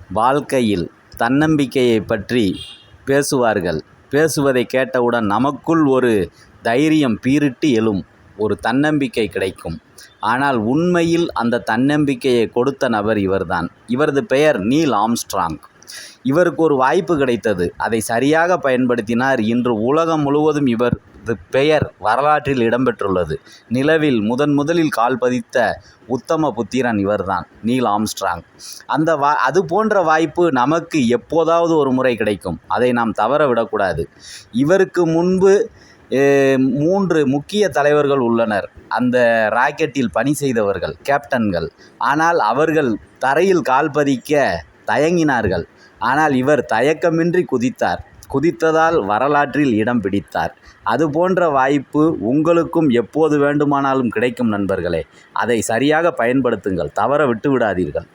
வாழ்க்கையில் தன்னம்பிக்கையை பற்றி பேசுவார்கள். பேசுவதை கேட்டவுடன் நமக்குள் ஒரு தைரியம் பீரிட்டு எழும், ஒரு தன்னம்பிக்கை கிடைக்கும். ஆனால் உண்மையில் அந்த தன்னம்பிக்கையை கொடுத்த நபர் இவர்தான். இவரது பெயர் நீல் ஆம்ஸ்ட்ராங். இவருக்கு ஒரு வாய்ப்பு கிடைத்தது, அதை சரியாக பயன்படுத்தினார். இன்று உலகம் முழுவதும் இவரது பெயர் வரலாற்றில் இடம்பெற்றுள்ளது. நிலவில் முதலில் கால் பதித்த உத்தம புத்திரன் இவர்தான், நீல் ஆம்ஸ்ட்ராங். அது போன்ற வாய்ப்பு நமக்கு எப்போதாவது ஒரு முறை கிடைக்கும், அதை நாம் தவற விடக்கூடாது. இவருக்கு முன்பு 3 முக்கிய தலைவர்கள் உள்ளனர், அந்த ராக்கெட்டில் பணி செய்தவர்கள், கேப்டன்கள். ஆனால் அவர்கள் தரையில் கால் பதிக்க தயங்கினார்கள். ஆனால் இவர் தயக்கமின்றி குதித்ததால் வரலாற்றில் இடம் பிடித்தார். அதுபோன்ற வாய்ப்பு உங்களுக்கும் எப்போது வேண்டுமானாலும் கிடைக்கும் நண்பர்களே. அதை சரியாக பயன்படுத்துங்கள், தவற விட்டு விடாதீர்கள்.